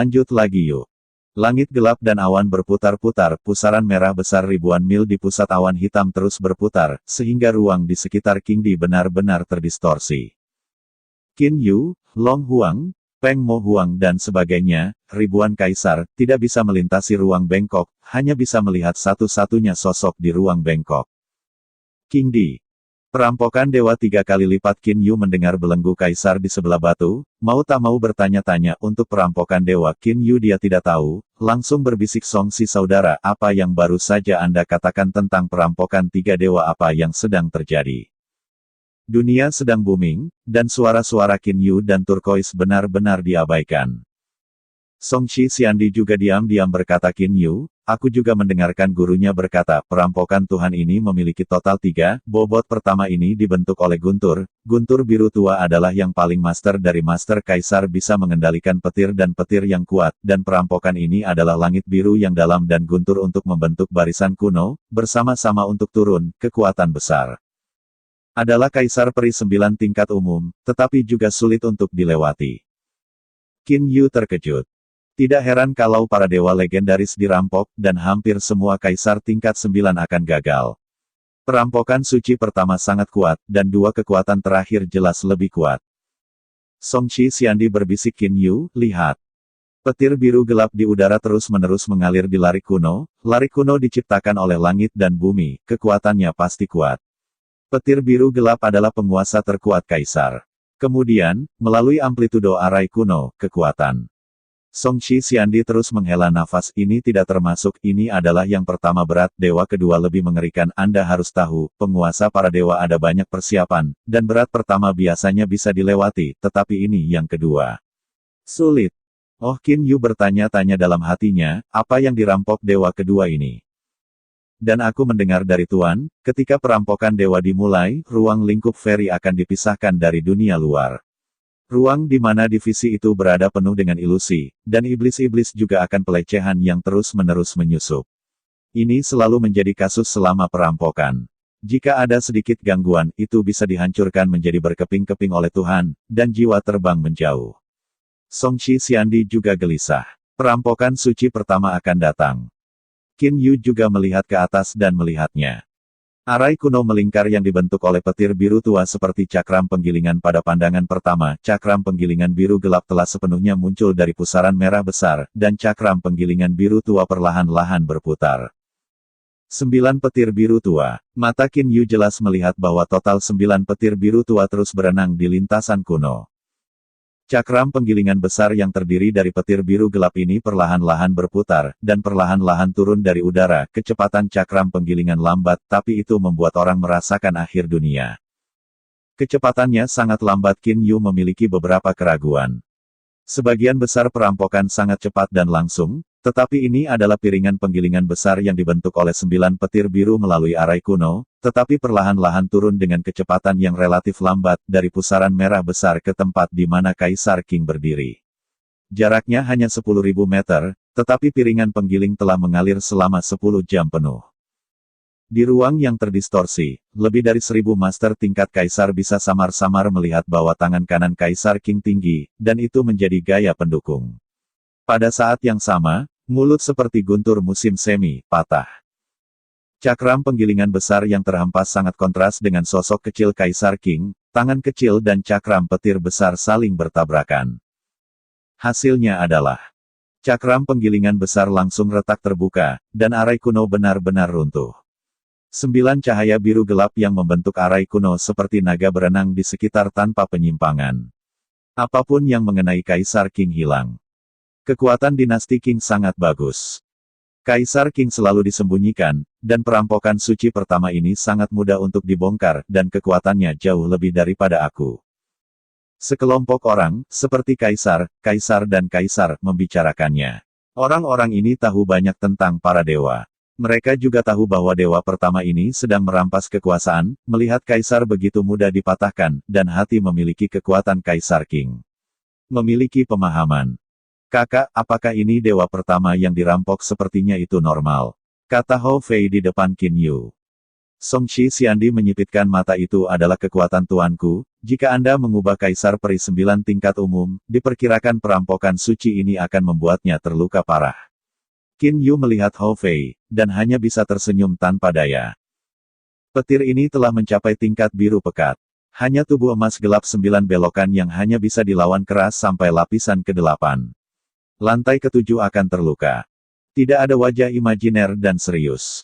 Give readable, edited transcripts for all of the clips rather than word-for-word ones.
Lanjut lagi yuk. Langit gelap dan awan berputar-putar, pusaran merah besar ribuan mil di pusat awan hitam terus berputar, sehingga ruang di sekitar King Di benar-benar terdistorsi. Qin Yu, Long Huang, Peng Mo Huang dan sebagainya, ribuan kaisar, tidak bisa melintasi ruang bengkok, hanya bisa melihat satu-satunya sosok di ruang bengkok. King Di. Perampokan dewa 3 kali lipat. Qin Yu mendengar belenggu kaisar di sebelah batu, mau tak mau bertanya-tanya untuk perampokan dewa Qin Yu dia tidak tahu, langsung berbisik Song Si saudara, apa yang baru saja Anda katakan tentang perampokan 3 dewa apa yang sedang terjadi? Dunia sedang booming, dan suara-suara Qin Yu dan Turquoise benar-benar diabaikan. Song Shi Xiandi juga diam-diam berkata Qin Yu, aku juga mendengarkan gurunya berkata, perampokan Tuhan ini memiliki total 3, bobot pertama ini dibentuk oleh Guntur. Guntur biru tua adalah yang paling master dari master kaisar bisa mengendalikan petir dan petir yang kuat, dan perampokan ini adalah langit biru yang dalam dan Guntur untuk membentuk barisan kuno, bersama-sama untuk turun, kekuatan besar. Adalah kaisar peri 9 tingkat umum, tetapi juga sulit untuk dilewati. Qin Yu terkejut. Tidak heran kalau para dewa legendaris dirampok, dan hampir semua kaisar tingkat 9 akan gagal. Perampokan suci pertama sangat kuat, dan 2 kekuatan terakhir jelas lebih kuat. Song Shi Xiandi berbisik Qin Yu, lihat. Petir biru gelap di udara terus-menerus mengalir di larik kuno. Larik kuno diciptakan oleh langit dan bumi, kekuatannya pasti kuat. Petir biru gelap adalah penguasa terkuat kaisar. Kemudian, melalui amplitudo arai kuno, kekuatan. Song Shi Xiandi terus menghela nafas, ini tidak termasuk, ini adalah yang pertama berat, dewa kedua lebih mengerikan, Anda harus tahu, penguasa para dewa ada banyak persiapan, dan berat pertama biasanya bisa dilewati, tetapi ini yang kedua. Sulit. Oh Qin Yu bertanya-tanya dalam hatinya, apa yang dirampok dewa kedua ini? Dan aku mendengar dari Tuan, ketika perampokan dewa dimulai, ruang lingkup fairy akan dipisahkan dari dunia luar. Ruang di mana divisi itu berada penuh dengan ilusi, dan iblis-iblis juga akan pelecehan yang terus-menerus menyusup. Ini selalu menjadi kasus selama perampokan. Jika ada sedikit gangguan, itu bisa dihancurkan menjadi berkeping-keping oleh Tuhan, dan jiwa terbang menjauh. Song Shi Xiandi juga gelisah. Perampokan suci pertama akan datang. Qin Yu juga melihat ke atas dan melihatnya. Arai kuno melingkar yang dibentuk oleh petir biru tua seperti cakram penggilingan pada pandangan pertama. Cakram penggilingan biru gelap telah sepenuhnya muncul dari pusaran merah besar, dan cakram penggilingan biru tua perlahan-lahan berputar. 9 petir biru tua. Mata Qin Yu jelas melihat bahwa total 9 petir biru tua terus berenang di lintasan kuno. Cakram penggilingan besar yang terdiri dari petir biru gelap ini perlahan-lahan berputar, dan perlahan-lahan turun dari udara. Kecepatan cakram penggilingan lambat, tapi itu membuat orang merasakan akhir dunia. Kecepatannya sangat lambat. Qin Yu memiliki beberapa keraguan. Sebagian besar perampokan sangat cepat dan langsung, tetapi ini adalah piringan penggilingan besar yang dibentuk oleh 9 petir biru melalui arai kuno, tetapi perlahan-lahan turun dengan kecepatan yang relatif lambat dari pusaran merah besar ke tempat di mana Kaisar King berdiri. Jaraknya hanya 10.000 meter, tetapi piringan penggiling telah mengalir selama 10 jam penuh. Di ruang yang terdistorsi, lebih dari 1000 master tingkat kaisar bisa samar-samar melihat bahwa tangan kanan Kaisar King tinggi, dan itu menjadi gaya pendukung. Pada saat yang sama, mulut seperti guntur musim semi, patah. Cakram penggilingan besar yang terhempas sangat kontras dengan sosok kecil Kaisar King, tangan kecil dan cakram petir besar saling bertabrakan. Hasilnya adalah, cakram penggilingan besar langsung retak terbuka, dan arai kuno benar-benar runtuh. 9 cahaya biru gelap yang membentuk arai kuno seperti naga berenang di sekitar tanpa penyimpangan. Apapun yang mengenai Kaisar King hilang. Kekuatan dinasti King sangat bagus. Kaisar King selalu disembunyikan, dan perampokan suci pertama ini sangat mudah untuk dibongkar, dan kekuatannya jauh lebih daripada aku. Sekelompok orang, seperti Kaisar, dan Kaisar, membicarakannya. Orang-orang ini tahu banyak tentang para dewa. Mereka juga tahu bahwa dewa pertama ini sedang merampas kekuasaan, melihat Kaisar begitu mudah dipatahkan, dan hati memiliki kekuatan Kaisar King. Memiliki pemahaman. Kakak, apakah ini dewa pertama yang dirampok? Sepertinya itu normal, kata Hou Fei di depan Qin Yu. Song Shi Xiandi menyipitkan mata. Itu adalah kekuatan tuanku, Jika Anda mengubah Kaisar Peri 9 tingkat umum, diperkirakan perampokan suci ini akan membuatnya terluka parah. Qin Yu melihat Hou Fei, dan hanya bisa tersenyum tanpa daya. Petir ini telah mencapai tingkat biru pekat. Hanya tubuh emas gelap 9 belokan yang hanya bisa dilawan keras sampai lapisan ke-8. Lantai ke-7 akan terluka. Tidak ada wajah imajiner dan serius.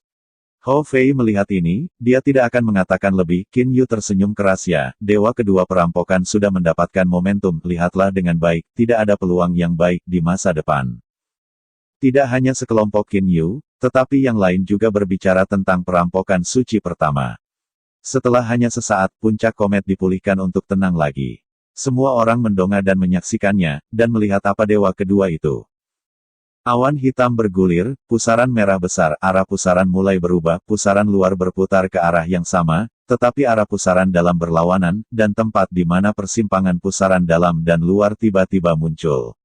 Hou Fei melihat ini, dia tidak akan mengatakan lebih. Qin Yu tersenyum keras. Ya, dewa kedua perampokan sudah mendapatkan momentum. Lihatlah dengan baik, tidak ada peluang yang baik di masa depan. Tidak hanya sekelompok Qin Yu, tetapi yang lain juga berbicara tentang perampokan suci pertama. Setelah hanya sesaat, puncak komet dipulihkan untuk tenang lagi. Semua orang mendongak dan menyaksikannya, dan melihat apa dewa kedua itu. Awan hitam bergulir, pusaran merah besar, arah pusaran mulai berubah, pusaran luar berputar ke arah yang sama, tetapi arah pusaran dalam berlawanan, dan tempat di mana persimpangan pusaran dalam dan luar tiba-tiba muncul.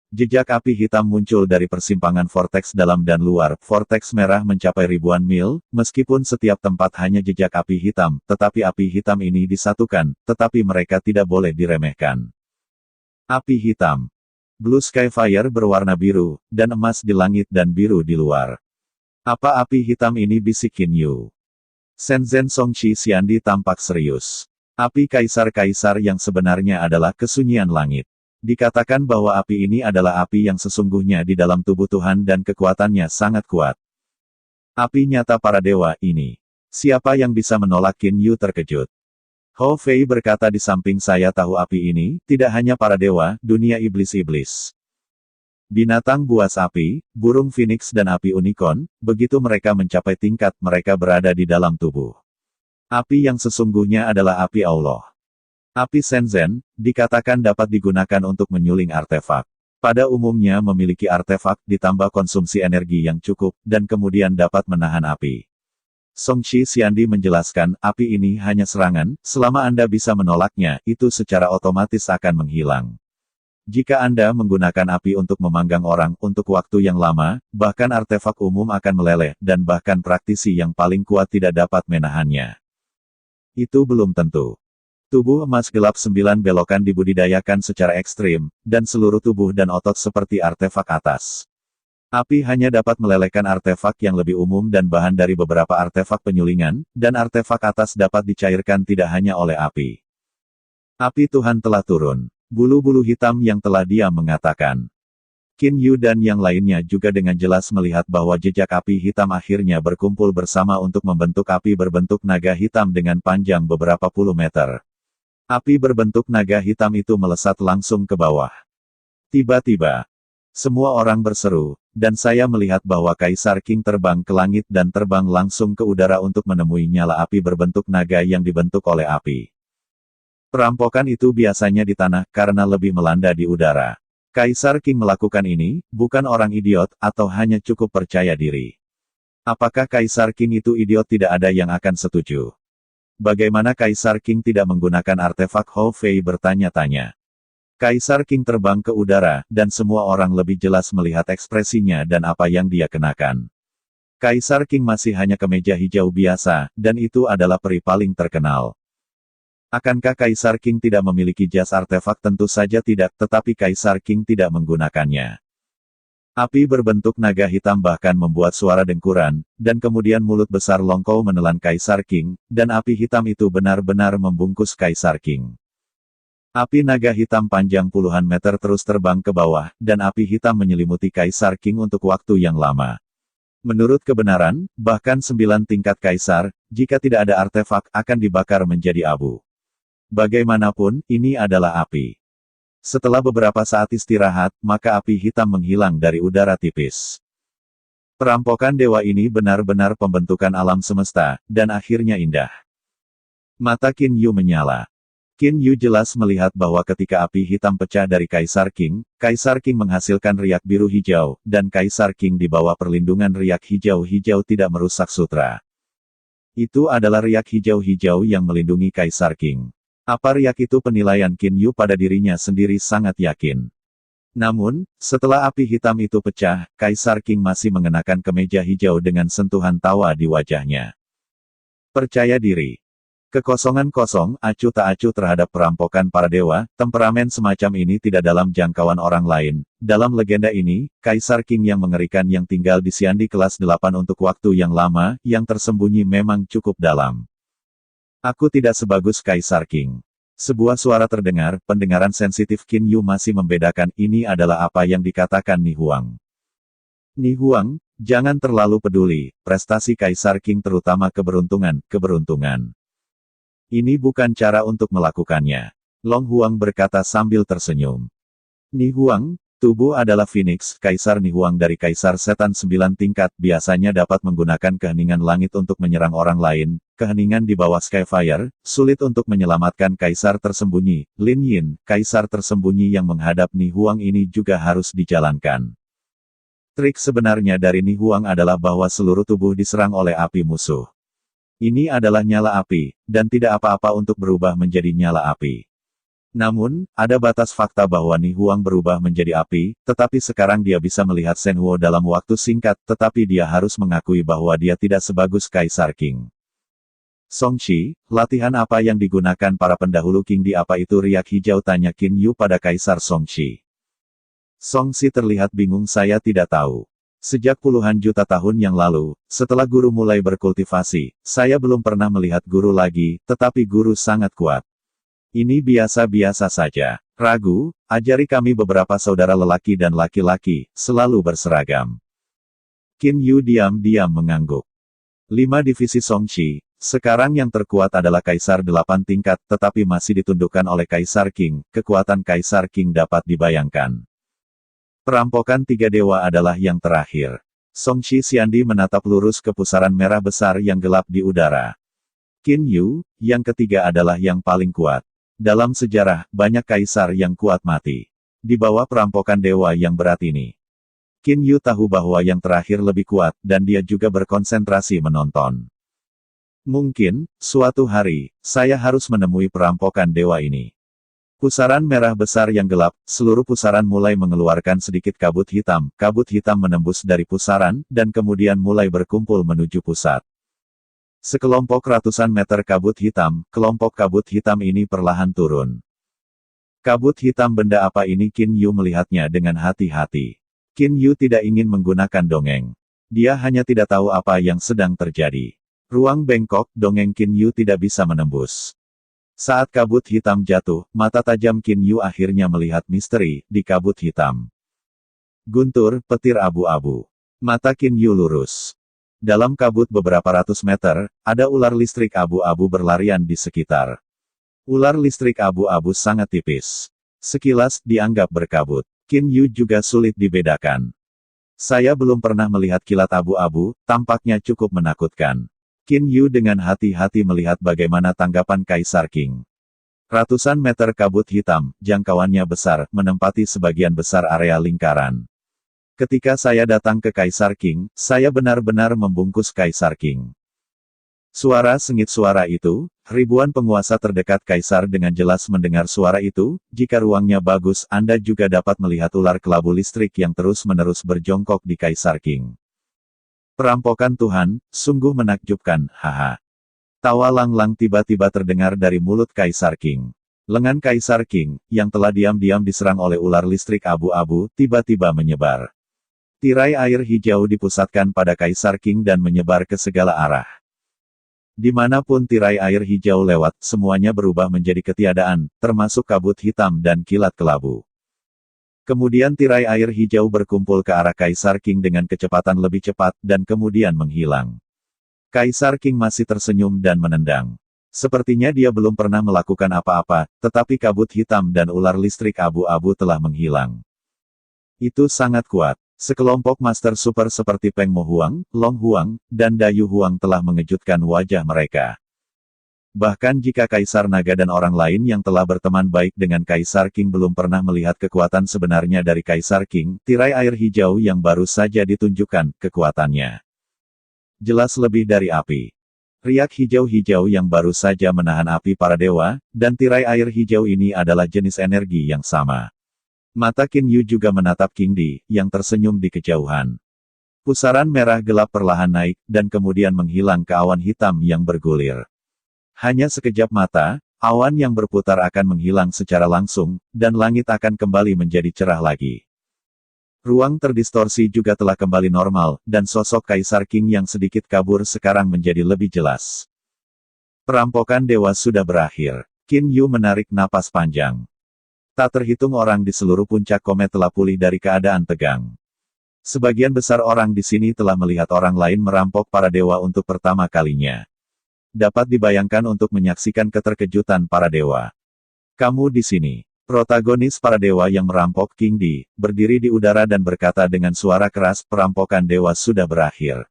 Jejak api hitam muncul dari persimpangan vortex dalam dan luar, vortex merah mencapai ribuan mil, meskipun setiap tempat hanya jejak api hitam, tetapi api hitam ini disatukan, tetapi mereka tidak boleh diremehkan. Api hitam. Blue Sky Fire berwarna biru, dan emas di langit dan biru di luar. Apa api hitam ini, bisik Qin Yu. Shenzhen Songqi Xiandi tampak serius. Api kaisar-kaisar yang sebenarnya adalah kesunyian langit. Dikatakan bahwa api ini adalah api yang sesungguhnya di dalam tubuh Tuhan dan kekuatannya sangat kuat. Api nyata para dewa ini. Siapa yang bisa menolak? Qin Yu terkejut. Hou Fei berkata, di samping saya tahu api ini, tidak hanya para dewa, dunia iblis-iblis. Binatang buas api, burung phoenix dan api unicorn, begitu mereka mencapai tingkat, mereka berada di dalam tubuh. Api yang sesungguhnya adalah api Allah. Api Shenzhen, dikatakan dapat digunakan untuk menyuling artefak. Pada umumnya memiliki artefak, ditambah konsumsi energi yang cukup, dan kemudian dapat menahan api. Songqi Xiandi menjelaskan, api ini hanya serangan, selama Anda bisa menolaknya, itu secara otomatis akan menghilang. Jika Anda menggunakan api untuk memanggang orang untuk waktu yang lama, bahkan artefak umum akan meleleh, dan bahkan praktisi yang paling kuat tidak dapat menahannya. Itu belum tentu. Tubuh emas gelap 9 belokan dibudidayakan secara ekstrim, dan seluruh tubuh dan otot seperti artefak atas. Api hanya dapat melelehkan artefak yang lebih umum dan bahan dari beberapa artefak penyulingan, dan artefak atas dapat dicairkan tidak hanya oleh api. Api Tuhan telah turun. Bulu-bulu hitam yang telah diam mengatakan. Qin Yu dan yang lainnya juga dengan jelas melihat bahwa jejak api hitam akhirnya berkumpul bersama untuk membentuk api berbentuk naga hitam dengan panjang beberapa puluh meter. Api berbentuk naga hitam itu melesat langsung ke bawah. Tiba-tiba, semua orang berseru, dan saya melihat bahwa Kaisar Qing terbang ke langit dan terbang langsung ke udara untuk menemui nyala api berbentuk naga yang dibentuk oleh api. Perampokan itu biasanya di tanah, karena lebih melanda di udara. Kaisar Qing melakukan ini, bukan orang idiot, atau hanya cukup percaya diri. Apakah Kaisar Qing itu idiot? Tidak ada yang akan setuju. Bagaimana Kaisar Qing tidak menggunakan artefak? Hou Fei bertanya-tanya. Kaisar Qing terbang ke udara, dan semua orang lebih jelas melihat ekspresinya dan apa yang dia kenakan. Kaisar Qing masih hanya kemeja hijau biasa, dan itu adalah peri paling terkenal. Akankah Kaisar Qing tidak memiliki jas artefak? Tentu saja tidak, tetapi Kaisar Qing tidak menggunakannya. Api berbentuk naga hitam bahkan membuat suara dengkuran, dan kemudian mulut besar Longkou menelan Kaisar Qing, dan api hitam itu benar-benar membungkus Kaisar Qing. Api naga hitam panjang puluhan meter terus terbang ke bawah, dan api hitam menyelimuti Kaisar Qing untuk waktu yang lama. Menurut kebenaran, bahkan 9 tingkat Kaisar, jika tidak ada artefak, akan dibakar menjadi abu. Bagaimanapun, ini adalah api. Setelah beberapa saat istirahat, maka api hitam menghilang dari udara tipis. Perampokan dewa ini benar-benar pembentukan alam semesta, dan akhirnya indah. Mata Qin Yu menyala. Qin Yu jelas melihat bahwa ketika api hitam pecah dari Kaisar Qing menghasilkan riak biru hijau, dan Kaisar Qing di bawah perlindungan riak hijau-hijau tidak merusak sutra. Itu adalah riak hijau-hijau yang melindungi Kaisar Qing. Apa riak itu? Penilaian Qin Yu pada dirinya sendiri sangat yakin. Namun, setelah api hitam itu pecah, Kaisar Qing masih mengenakan kemeja hijau dengan sentuhan tawa di wajahnya. Percaya diri. Kekosongan kosong, acuh tak acuh terhadap perampokan para dewa, temperamen semacam ini tidak dalam jangkauan orang lain. Dalam legenda ini, Kaisar King yang mengerikan yang tinggal di Siandi kelas 8 untuk waktu yang lama, yang tersembunyi memang cukup dalam. Aku tidak sebagus Kaisar King. Sebuah suara terdengar, pendengaran sensitif Qin Yu masih membedakan ini adalah apa yang dikatakan Ni Huang. Ni Huang, jangan terlalu peduli, prestasi Kaisar King terutama keberuntungan. Ini bukan cara untuk melakukannya. Long Huang berkata sambil tersenyum. Ni Huang, tubuh adalah Phoenix, Kaisar Ni Huang dari Kaisar Setan 9 tingkat biasanya dapat menggunakan keheningan langit untuk menyerang orang lain, keheningan di bawah Skyfire, sulit untuk menyelamatkan Kaisar tersembunyi. Lin Yin, Kaisar tersembunyi yang menghadap Ni Huang ini juga harus dijalankan. Trik sebenarnya dari Ni Huang adalah bahwa seluruh tubuh diserang oleh api musuh. Ini adalah nyala api, dan tidak apa-apa untuk berubah menjadi nyala api. Namun, ada batas fakta bahwa Ni Huang berubah menjadi api, tetapi sekarang dia bisa melihat Shen Huo dalam waktu singkat, tetapi dia harus mengakui bahwa dia tidak sebagus Kaisar King. Song Shi, latihan apa yang digunakan para pendahulu King di apa itu riak hijau tanya Qin Yu pada Kaisar Song Shi. Song Shi terlihat bingung saya tidak tahu. Sejak puluhan juta tahun yang lalu, setelah guru mulai berkultivasi, saya belum pernah melihat guru lagi, tetapi guru sangat kuat. Ini biasa-biasa saja. Ragu, ajari kami beberapa saudara lelaki dan laki-laki, selalu berseragam. Qin Yu diam-diam mengangguk. 5 divisi Song Shi, sekarang yang terkuat adalah Kaisar 8 tingkat, tetapi masih ditundukkan oleh Kaisar King, kekuatan Kaisar King dapat dibayangkan. Perampokan 3 dewa adalah yang terakhir. Song Shi Xiandi menatap lurus ke pusaran merah besar yang gelap di udara. Qin Yu, yang ketiga adalah yang paling kuat. Dalam sejarah, banyak kaisar yang kuat mati. Di bawah perampokan dewa yang berat ini. Qin Yu tahu bahwa yang terakhir lebih kuat, dan dia juga berkonsentrasi menonton. Mungkin, suatu hari, saya harus menemui perampokan dewa ini. Pusaran merah besar yang gelap, seluruh pusaran mulai mengeluarkan sedikit kabut hitam menembus dari pusaran, dan kemudian mulai berkumpul menuju pusat. Sekelompok ratusan meter kabut hitam, kelompok kabut hitam ini perlahan turun. Kabut hitam benda apa ini? Qin Yu melihatnya dengan hati-hati. Qin Yu tidak ingin menggunakan dongeng. Dia hanya tidak tahu apa yang sedang terjadi. Ruang bengkok, dongeng Qin Yu tidak bisa menembus. Saat kabut hitam jatuh, mata tajam Qin Yu akhirnya melihat misteri di kabut hitam. Guntur, petir abu-abu. Mata Qin Yu lurus. Dalam kabut beberapa ratus meter, ada ular listrik abu-abu berlarian di sekitar. Ular listrik abu-abu sangat tipis. Sekilas, dianggap berkabut. Qin Yu juga sulit dibedakan. Saya belum pernah melihat kilat abu-abu, tampaknya cukup menakutkan. Qin Yu dengan hati-hati melihat bagaimana tanggapan Kaisar King. Ratusan meter kabut hitam, jangkauannya besar, menempati sebagian besar area lingkaran. Ketika saya datang ke Kaisar King, saya benar-benar membungkus Kaisar King. Suara sengit suara itu, ribuan penguasa terdekat Kaisar dengan jelas mendengar suara itu, jika ruangnya bagus Anda juga dapat melihat ular kelabu listrik yang terus-menerus berjongkok di Kaisar King. Perampokan Tuhan, sungguh menakjubkan, haha. Tawa lang-lang tiba-tiba terdengar dari mulut Kaisar King. Lengan Kaisar King, yang telah diam-diam diserang oleh ular listrik abu-abu, tiba-tiba menyebar. Tirai air hijau dipusatkan pada Kaisar King dan menyebar ke segala arah. Dimanapun tirai air hijau lewat, semuanya berubah menjadi ketiadaan, termasuk kabut hitam dan kilat kelabu. Kemudian tirai air hijau berkumpul ke arah Kaisar King dengan kecepatan lebih cepat, dan kemudian menghilang. Kaisar King masih tersenyum dan menendang. Sepertinya dia belum pernah melakukan apa-apa, tetapi kabut hitam dan ular listrik abu-abu telah menghilang. Itu sangat kuat. Sekelompok master super seperti Peng Mo Huang, Long Huang, dan Dayu Huang telah mengejutkan wajah mereka. Bahkan jika Kaisar Naga dan orang lain yang telah berteman baik dengan Kaisar King belum pernah melihat kekuatan sebenarnya dari Kaisar King, tirai air hijau yang baru saja ditunjukkan, kekuatannya jelas lebih dari api. Riak hijau-hijau yang baru saja menahan api para dewa, dan tirai air hijau ini adalah jenis energi yang sama. Mata Qin Yu juga menatap King Di, yang tersenyum di kejauhan. Pusaran merah gelap perlahan naik, dan kemudian menghilang ke awan hitam yang bergulir. Hanya sekejap mata, awan yang berputar akan menghilang secara langsung, dan langit akan kembali menjadi cerah lagi. Ruang terdistorsi juga telah kembali normal, dan sosok Kaisar Qing yang sedikit kabur sekarang menjadi lebih jelas. Perampokan dewa sudah berakhir. Qin Yu menarik napas panjang. Tak terhitung orang di seluruh puncak komet telah pulih dari keadaan tegang. Sebagian besar orang di sini telah melihat orang lain merampok para dewa untuk pertama kalinya. Dapat dibayangkan untuk menyaksikan keterkejutan para dewa. Kamu di sini. Protagonis para dewa yang merampok King Di, berdiri di udara dan berkata dengan suara keras, perampokan dewa sudah berakhir.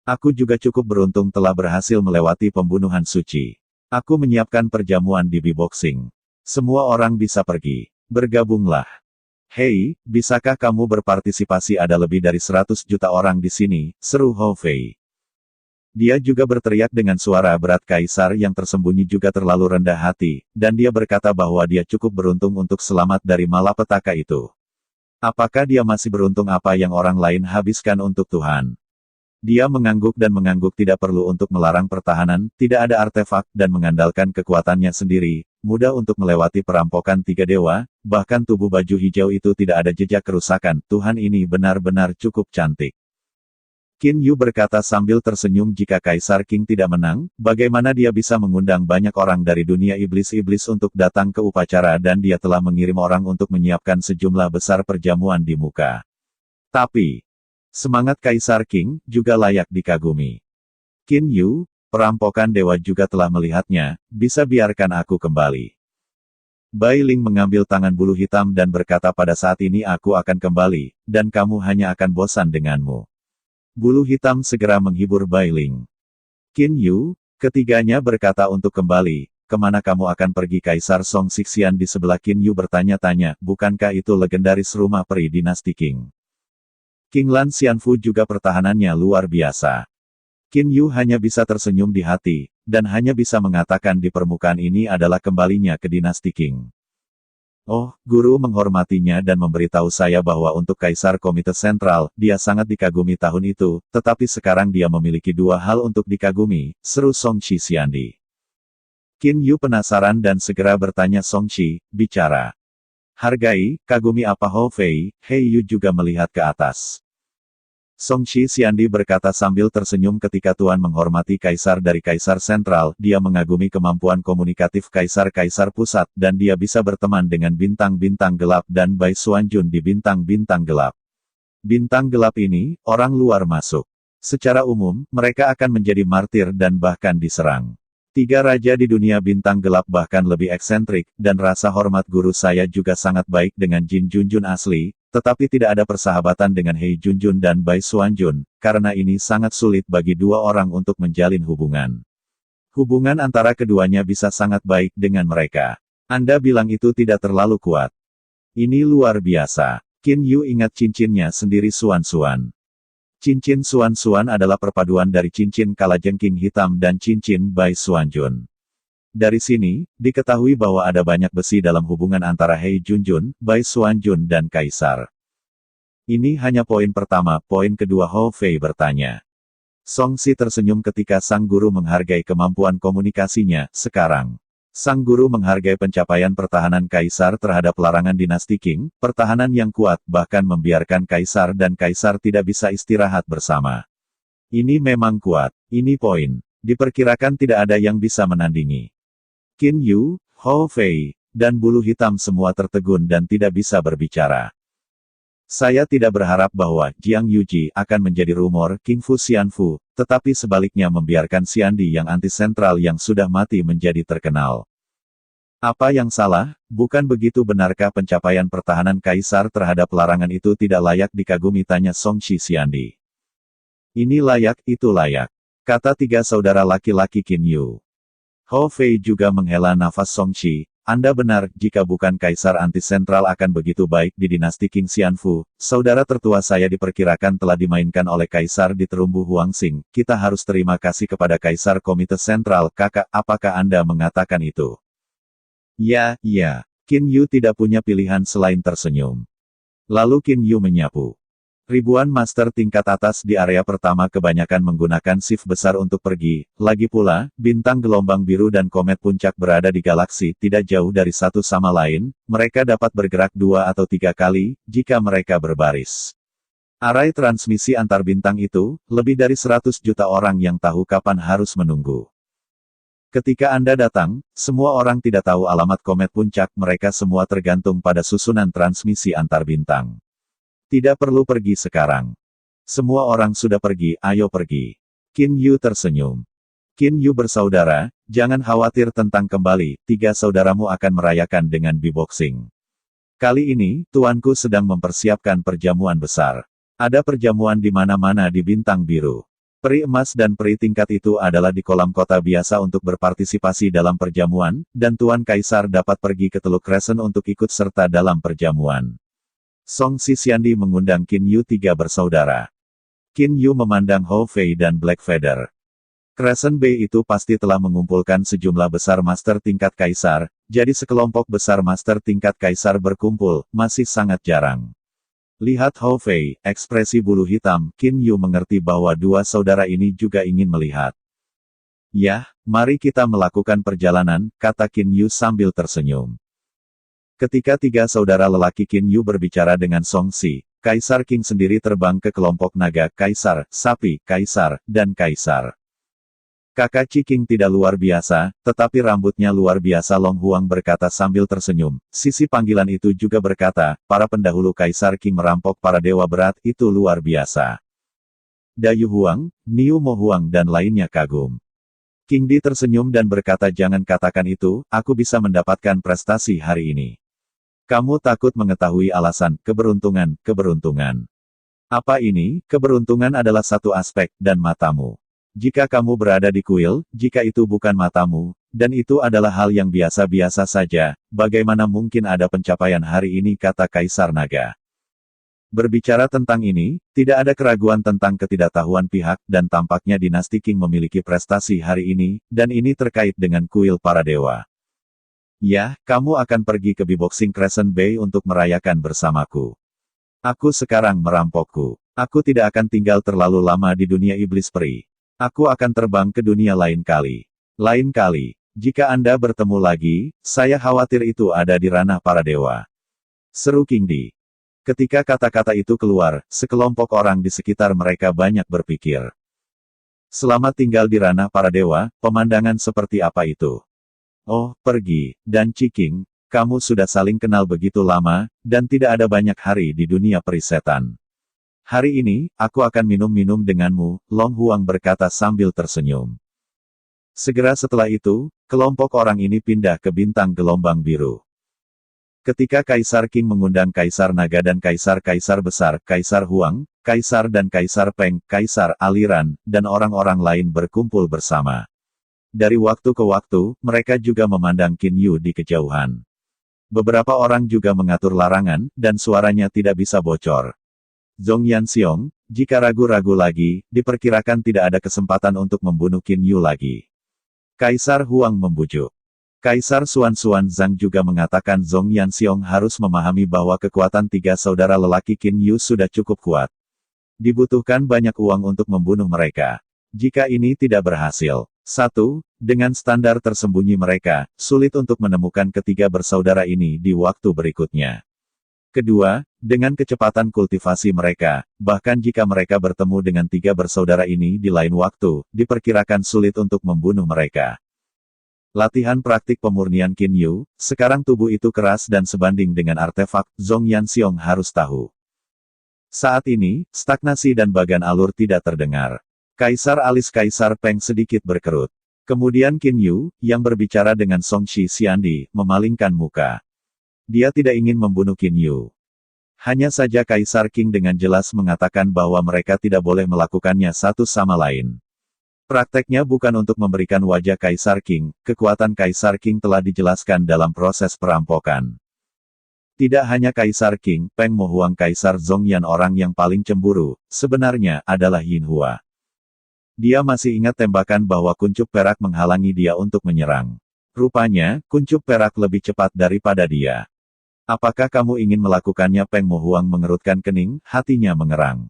Aku juga cukup beruntung telah berhasil melewati pembunuhan suci. Aku menyiapkan perjamuan di B-Boxing. Semua orang bisa pergi. Bergabunglah. Hei, bisakah kamu berpartisipasi? Ada lebih dari 100 juta orang di sini, seru Hou Fei. Dia juga berteriak dengan suara berat. Kaisar yang tersembunyi juga terlalu rendah hati, dan dia berkata bahwa dia cukup beruntung untuk selamat dari malapetaka itu. Apakah dia masih beruntung apa yang orang lain habiskan untuk Tuhan? Dia mengangguk dan mengangguk. Tidak perlu untuk melarang pertahanan, tidak ada artefak, dan mengandalkan kekuatannya sendiri, mudah untuk melewati perampokan tiga dewa, bahkan tubuh baju hijau itu tidak ada jejak kerusakan. Tuhan ini benar-benar cukup cantik. Qin Yu berkata sambil tersenyum. Jika Kaisar Qing tidak menang, bagaimana dia bisa mengundang banyak orang dari dunia iblis-iblis untuk datang ke upacara, dan dia telah mengirim orang untuk menyiapkan sejumlah besar perjamuan di muka. Tapi, semangat Kaisar Qing juga layak dikagumi. Qin Yu, perampokan dewa juga telah melihatnya, bisa biarkan aku kembali. Bai Ling mengambil tangan bulu hitam dan berkata, pada saat ini aku akan kembali, dan kamu hanya akan bosan denganmu. Bulu hitam segera menghibur Bai Ling. Qin Yu, ketiganya berkata untuk kembali, kemana kamu akan pergi? Kaisar Song Xixian di sebelah Qin Yu bertanya-tanya, bukankah itu legendaris rumah peri dinasti Qing? King Lan Xianfu juga pertahanannya luar biasa. Qin Yu hanya bisa tersenyum di hati, dan hanya bisa mengatakan di permukaan ini adalah kembalinya ke dinasti Qing. Oh, guru menghormatinya dan memberitahu saya bahwa untuk Kaisar Komite Sentral, dia sangat dikagumi tahun itu, tetapi sekarang dia memiliki dua hal untuk dikagumi, seru Song Shi Xiandi. Qin Yu penasaran dan segera bertanya, Song Shi, bicara. Hargai, kagumi apa? Hou Fei, Hei Yu juga melihat ke atas. Song Shi Xiandi berkata sambil tersenyum, ketika Tuan menghormati Kaisar dari Kaisar Sentral, dia mengagumi kemampuan komunikatif Kaisar-Kaisar Pusat, dan dia bisa berteman dengan bintang-bintang gelap dan Bai Xuanjun di bintang-bintang gelap. Bintang gelap ini, orang luar masuk. Secara umum, mereka akan menjadi martir dan bahkan diserang. Tiga raja di dunia bintang gelap bahkan lebih eksentrik, dan rasa hormat guru saya juga sangat baik dengan Jin Junjun asli, tetapi tidak ada persahabatan dengan Hei Junjun dan Bai Xuanjun, karena ini sangat sulit bagi dua orang untuk menjalin hubungan. Hubungan antara keduanya bisa sangat baik dengan mereka. Anda bilang itu tidak terlalu kuat. Ini luar biasa. Qin Yu ingat cincinnya sendiri, Suan-Suan. Cincin Suan-Suan adalah perpaduan dari cincin kalajengking hitam dan cincin Bai Xuanjun. Dari sini, diketahui bahwa ada banyak besi dalam hubungan antara Hei Junjun, Bai Xuanjun dan Kaisar. Ini hanya poin pertama. Poin kedua, Hou Fei bertanya. Song Si tersenyum ketika sang guru menghargai kemampuan komunikasinya. Sekarang, sang guru menghargai pencapaian pertahanan Kaisar terhadap larangan dinasti Qing, pertahanan yang kuat, bahkan membiarkan Kaisar dan Kaisar tidak bisa istirahat bersama. Ini memang kuat. Ini poin. Diperkirakan tidak ada yang bisa menandingi. Qin Yu, Hou Fei, dan bulu hitam semua tertegun dan tidak bisa berbicara. Saya tidak berharap bahwa Jiang Yuji akan menjadi rumor King Fu Xianfu, tetapi sebaliknya membiarkan Xiandi yang anti-sentral yang sudah mati menjadi terkenal. Apa yang salah? Bukan begitu? Benarkah pencapaian pertahanan Kaisar terhadap larangan itu tidak layak dikagumi? Tanya Song Shi Xiandi. Ini layak, itu layak, kata tiga saudara laki-laki Qin Yu. Hou Fei juga menghela nafas. Song Shi, Anda benar, jika bukan Kaisar anti-sentral akan begitu baik di dinasti Qing Xianfu, saudara tertua saya diperkirakan telah dimainkan oleh Kaisar di terumbu Huangxing. Kita harus terima kasih kepada Kaisar Komite Sentral. Kakak, apakah Anda mengatakan itu? Ya. Qin Yu tidak punya pilihan selain tersenyum. Lalu Qin Yu menyapu. Ribuan master tingkat atas di area pertama kebanyakan menggunakan shift besar untuk pergi. Lagi pula, bintang gelombang biru dan komet puncak berada di galaksi tidak jauh dari satu sama lain, mereka dapat bergerak 2 atau 3 kali, jika mereka berbaris. Arai transmisi antar bintang itu, lebih dari 100 juta orang yang tahu kapan harus menunggu. Ketika Anda datang, semua orang tidak tahu alamat komet puncak, mereka semua tergantung pada susunan transmisi antar bintang. Tidak perlu pergi sekarang. Semua orang sudah pergi, ayo pergi. Qin Yu tersenyum. Qin Yu bersaudara, jangan khawatir tentang kembali, 3 saudaramu akan merayakan dengan beatboxing. Kali ini, tuanku sedang mempersiapkan perjamuan besar. Ada perjamuan di mana-mana di bintang biru. Peri emas dan peri tingkat itu adalah di kolam kota biasa untuk berpartisipasi dalam perjamuan, dan Tuan Kaisar dapat pergi ke Teluk Crescent untuk ikut serta dalam perjamuan. Song Xixiandi mengundang Qin Yu 3 bersaudara. Qin Yu memandang Hou Fei dan Black Feather. Crescent Bay itu pasti telah mengumpulkan sejumlah besar master tingkat kaisar, jadi sekelompok besar master tingkat kaisar berkumpul, masih sangat jarang. Lihat Hou Fei, ekspresi bulu hitam, Qin Yu mengerti bahwa 2 saudara ini juga ingin melihat. Yah, mari kita melakukan perjalanan, kata Qin Yu sambil tersenyum. Ketika 3 saudara lelaki Qin Yu berbicara dengan Song Si, Kaisar Qing sendiri terbang ke kelompok naga, Kaisar, sapi, Kaisar, dan Kaisar. Kakak Qi Qing tidak luar biasa, tetapi rambutnya luar biasa, Long Huang berkata sambil tersenyum. Sisi panggilan itu juga berkata, para pendahulu Kaisar Qing merampok para dewa berat, itu luar biasa. Dayu Huang, Niu Mo Huang dan lainnya kagum. King Di tersenyum dan berkata jangan katakan itu, aku bisa mendapatkan prestasi hari ini. Kamu takut mengetahui alasan, keberuntungan, keberuntungan. Apa ini? Keberuntungan adalah satu aspek, dan matamu. Jika kamu berada di kuil, jika itu bukan matamu, dan itu adalah hal yang biasa-biasa saja, bagaimana mungkin ada pencapaian hari ini, kata Kaisar Naga. Berbicara tentang ini, tidak ada keraguan tentang ketidaktahuan pihak, dan tampaknya dinasti Qing memiliki prestasi hari ini, dan ini terkait dengan kuil para dewa. Ya, kamu akan pergi ke Beatboxing Crescent Bay untuk merayakan bersamaku. Aku sekarang merampokku. Aku tidak akan tinggal terlalu lama di dunia iblis peri. Aku akan terbang ke dunia lain kali. Lain kali, jika Anda bertemu lagi, saya khawatir itu ada di ranah para dewa. Seru King Di. Ketika kata-kata itu keluar, sekelompok orang di sekitar mereka banyak berpikir. Selamat tinggal di ranah para dewa, pemandangan seperti apa itu? Oh, pergi, dan Qi Qing, kamu sudah saling kenal begitu lama, dan tidak ada banyak hari di dunia perisetan. Hari ini, aku akan minum-minum denganmu, Long Huang berkata sambil tersenyum. Segera setelah itu, kelompok orang ini pindah ke bintang gelombang biru. Ketika Kaisar Qing mengundang Kaisar Naga dan Kaisar-Kaisar besar, Kaisar Huang, Kaisar dan Kaisar Peng, Kaisar Aliran, dan orang-orang lain berkumpul bersama. Dari waktu ke waktu, mereka juga memandang Qin Yu di kejauhan. Beberapa orang juga mengatur larangan, dan suaranya tidak bisa bocor. Zhong Yanxiong, jika ragu-ragu lagi, diperkirakan tidak ada kesempatan untuk membunuh Qin Yu lagi. Kaisar Huang membujuk. Kaisar Xuan Zhang juga mengatakan Zhong Yanxiong harus memahami bahwa kekuatan 3 saudara lelaki Qin Yu sudah cukup kuat. Dibutuhkan banyak uang untuk membunuh mereka. Jika ini tidak berhasil, 1. Dengan standar tersembunyi mereka, sulit untuk menemukan ketiga bersaudara ini di waktu berikutnya. Kedua, dengan kecepatan kultivasi mereka, bahkan jika mereka bertemu dengan 3 bersaudara ini di lain waktu, diperkirakan sulit untuk membunuh mereka. Latihan praktik pemurnian Qin Yu, sekarang tubuh itu keras dan sebanding dengan artefak, Zhong Yanxiong harus tahu. Saat ini, stagnasi dan bagan alur tidak terdengar. Kaisar alis Kaisar Peng sedikit berkerut. Kemudian Qin Yu, yang berbicara dengan Song Xixiandi, memalingkan muka. Dia tidak ingin membunuh Qin Yu. Hanya saja Kaisar Qing dengan jelas mengatakan bahwa mereka tidak boleh melakukannya satu sama lain. Prakteknya bukan untuk memberikan wajah Kaisar Qing, kekuatan Kaisar Qing telah dijelaskan dalam proses perampokan. Tidak hanya Kaisar Qing, Peng Mo Huang Kaisar Zhongyan orang yang paling cemburu, sebenarnya adalah Yin Hua. Dia masih ingat tembakan bahwa kuncup perak menghalangi dia untuk menyerang. Rupanya, kuncup perak lebih cepat daripada dia. Apakah kamu ingin melakukannya? Peng Mo Huang mengerutkan kening, hatinya mengerang.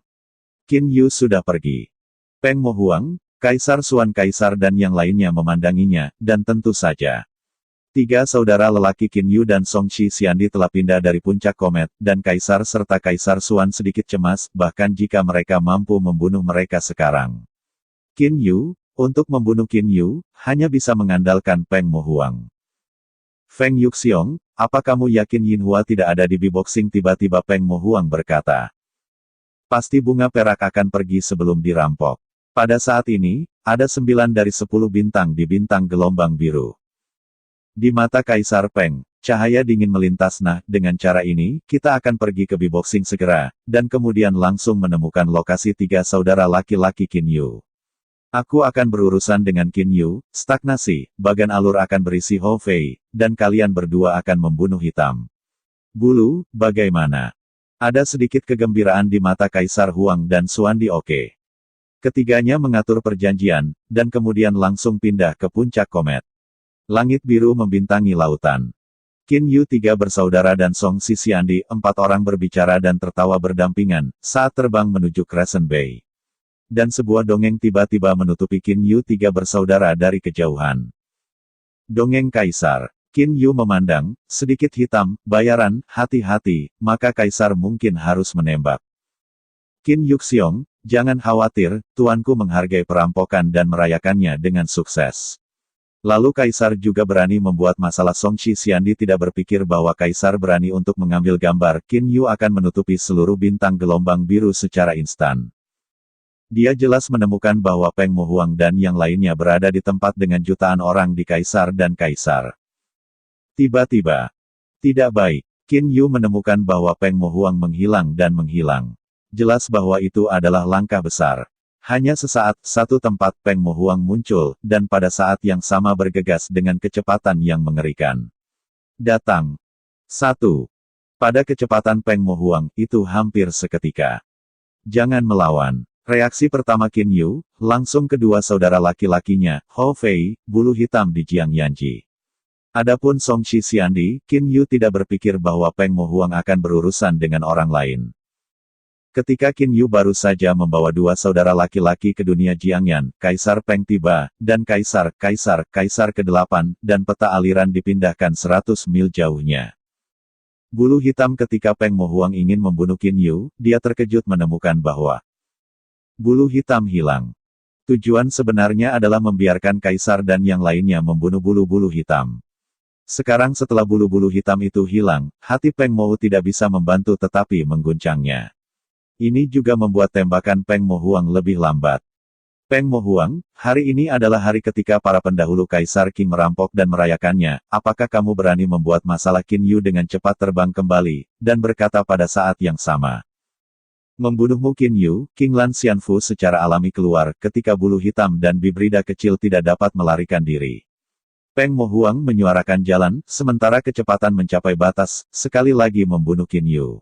Qin Yu sudah pergi. Peng Mo Huang, Kaisar Xuan Kaisar dan yang lainnya memandanginya, dan tentu saja. Tiga saudara lelaki Qin Yu dan Song Shi Xiandi telah pindah dari puncak komet, dan Kaisar serta Kaisar Xuan sedikit cemas, bahkan jika mereka mampu membunuh mereka sekarang. Qin Yu, untuk membunuh Qin Yu, hanya bisa mengandalkan Peng Mo Huang. Feng Yuxiong, apa kamu yakin Yin Hua tidak ada di B-Boxing? Tiba-tiba Peng Mo Huang berkata. Pasti bunga perak akan pergi sebelum dirampok. Pada saat ini, ada 9 dari 10 bintang di bintang gelombang biru. Di mata Kaisar Peng, cahaya dingin melintas. Nah, dengan cara ini, kita akan pergi ke B-Boxing segera, dan kemudian langsung menemukan lokasi tiga saudara laki-laki Qin Yu. Aku akan berurusan dengan Qin Yu, stagnasi, bagan alur akan berisi Hou Fei, dan kalian berdua akan membunuh hitam. Bulu, bagaimana? Ada sedikit kegembiraan di mata Kaisar Huang dan Xuandi. Oke. Ketiganya mengatur perjanjian, dan kemudian langsung pindah ke puncak komet. Langit biru membintangi lautan. Qin Yu tiga bersaudara dan Song Shi Xiandi 4 orang berbicara dan tertawa berdampingan, saat terbang menuju Crescent Bay. Dan sebuah dongeng tiba-tiba menutupi Qin Yu tiga bersaudara dari kejauhan. Dongeng Kaisar. Qin Yu memandang, sedikit hitam, bayaran, hati-hati, maka Kaisar mungkin harus menembak. Qin Yuxiong, jangan khawatir, tuanku menghargai perampokan dan merayakannya dengan sukses. Lalu Kaisar juga berani membuat masalah. Song Shi Xiandi tidak berpikir bahwa Kaisar berani untuk mengambil gambar. Qin Yu akan menutupi seluruh bintang gelombang biru secara instan. Dia jelas menemukan bahwa Peng Mo Huang dan yang lainnya berada di tempat dengan jutaan orang di Kaisar dan Kaisar. Tiba-tiba, tidak baik, Qin Yu menemukan bahwa Peng Mo Huang menghilang dan menghilang. Jelas bahwa itu adalah langkah besar. Hanya sesaat, satu tempat Peng Mo Huang muncul, dan pada saat yang sama bergegas dengan kecepatan yang mengerikan. Datang. 1. Pada kecepatan Peng Mo Huang, itu hampir seketika. Jangan melawan. Reaksi pertama Qin Yu, langsung kedua saudara laki-lakinya, Hou Fei, bulu hitam di Jiang Yanji. Adapun Song Shi Xiandi, Qin Yu tidak berpikir bahwa Peng Mo Huang akan berurusan dengan orang lain. Ketika Qin Yu baru saja membawa dua saudara laki-laki ke dunia Jiangyan, Kaisar Peng tiba, dan Kaisar ke-8, dan peta aliran dipindahkan 100 mil jauhnya. Bulu hitam. Ketika Peng Mo Huang ingin membunuh Qin Yu, dia terkejut menemukan bahwa bulu hitam hilang. Tujuan sebenarnya adalah membiarkan Kaisar dan yang lainnya membunuh bulu-bulu hitam. Sekarang setelah bulu-bulu hitam itu hilang, hati Peng Mo tidak bisa membantu tetapi mengguncangnya. Ini juga membuat tembakan Peng Mo Huang lebih lambat. Peng Mo Huang, hari ini adalah hari ketika para pendahulu Kaisar Qing merampok dan merayakannya. Apakah kamu berani membuat masalah? Qin Yu dengan cepat terbang kembali, dan berkata pada saat yang sama. Membunuhmu Qin Yu, King Lan Xianfu secara alami keluar ketika bulu hitam dan bibrida kecil tidak dapat melarikan diri. Peng Mo Huang menyuarakan jalan, sementara kecepatan mencapai batas, sekali lagi membunuh Qin Yu.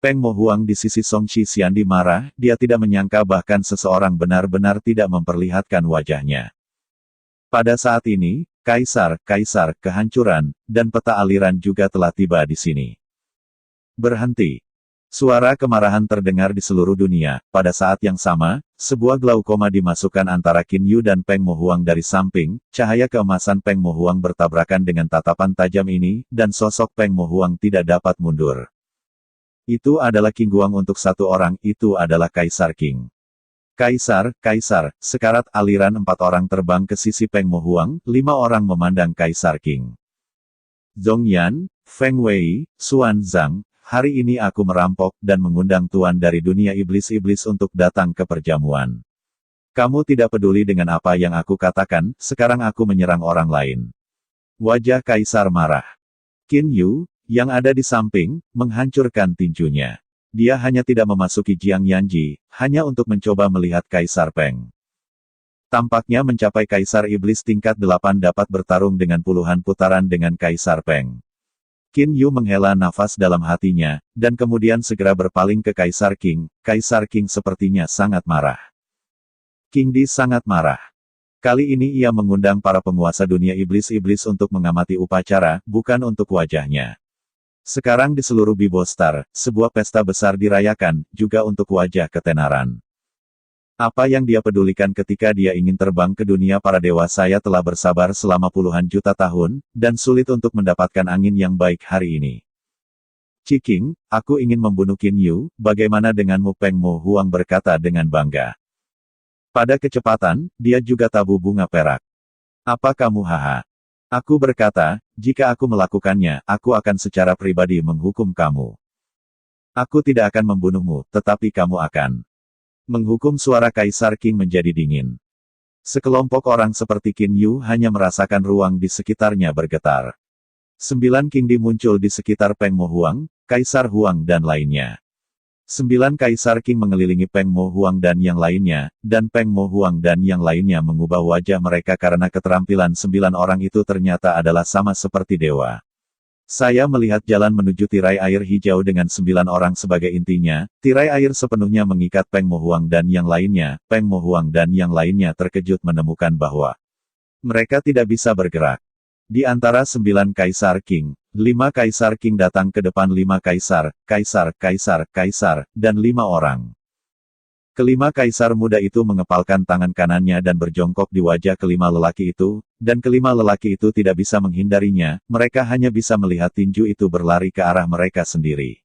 Peng Mo Huang di sisi Song Shi Xiandi marah, dia tidak menyangka bahkan seseorang benar-benar tidak memperlihatkan wajahnya. Pada saat ini, Kaisar, kehancuran, dan peta aliran juga telah tiba di sini. Berhenti. Suara kemarahan terdengar di seluruh dunia. Pada saat yang sama, sebuah glaukoma dimasukkan antara Qin Yu dan Peng Mo Huang dari samping. Cahaya keemasan Peng Mo Huang bertabrakan dengan tatapan tajam ini, dan sosok Peng Mo Huang tidak dapat mundur. Itu adalah Qing Guang untuk satu orang, itu adalah Kaisar Qing. Kaisar, sekarat aliran 4 orang terbang ke sisi Peng Mo Huang, 5 orang memandang Kaisar Qing. Zhongyan, Feng Wei, Xuan Zhang. Hari ini aku merampok dan mengundang tuan dari dunia iblis-iblis untuk datang ke perjamuan. Kamu tidak peduli dengan apa yang aku katakan, sekarang aku menyerang orang lain. Wajah Kaisar marah. Qin Yu, yang ada di samping, menghancurkan tinjunya. Dia hanya tidak memasuki Jiang Yanji, hanya untuk mencoba melihat Kaisar Peng. Tampaknya mencapai Kaisar Iblis tingkat 8 dapat bertarung dengan puluhan putaran dengan Kaisar Peng. Qin Yu menghela nafas dalam hatinya, dan kemudian segera berpaling ke Kaisar Qing. Kaisar Qing sepertinya sangat marah. Qing Di sangat marah. Kali ini ia mengundang para penguasa dunia iblis-iblis untuk mengamati upacara, bukan untuk wajahnya. Sekarang di seluruh Bibostar, sebuah pesta besar dirayakan, juga untuk wajah ketenaran. Apa yang dia pedulikan ketika dia ingin terbang ke dunia para dewa? Saya telah bersabar selama puluhan juta tahun, dan sulit untuk mendapatkan angin yang baik hari ini. Ciking, aku ingin membunuh Qin Yu, bagaimana denganmu? Peng Mo Huang berkata dengan bangga. Pada kecepatan, dia juga tabu bunga perak. Apa kamu haha? Aku berkata, jika aku melakukannya, aku akan secara pribadi menghukum kamu. Aku tidak akan membunuhmu, tetapi kamu akan menghukum. Suara Kaisar Qing menjadi dingin. Sekelompok orang seperti Qin Yu hanya merasakan ruang di sekitarnya bergetar. 9 Qingdi muncul di sekitar Peng Mo Huang, Kaisar Huang dan lainnya. 9 Kaisar Qing mengelilingi Peng Mo Huang dan yang lainnya, dan Peng Mo Huang dan yang lainnya mengubah wajah mereka karena keterampilan 9 orang itu ternyata adalah sama seperti dewa. Saya melihat jalan menuju tirai air hijau dengan 9 orang sebagai intinya, tirai air sepenuhnya mengikat Peng Mo Huang dan yang lainnya. Peng Mo Huang dan yang lainnya terkejut menemukan bahwa mereka tidak bisa bergerak. Di antara 9 Kaisar Qing, 5 Kaisar Qing datang ke depan. 5 Kaisar, dan 5 orang. Kelima Kaisar muda itu mengepalkan tangan kanannya dan berjongkok di wajah kelima lelaki itu, dan kelima lelaki itu tidak bisa menghindarinya, mereka hanya bisa melihat tinju itu berlari ke arah mereka sendiri.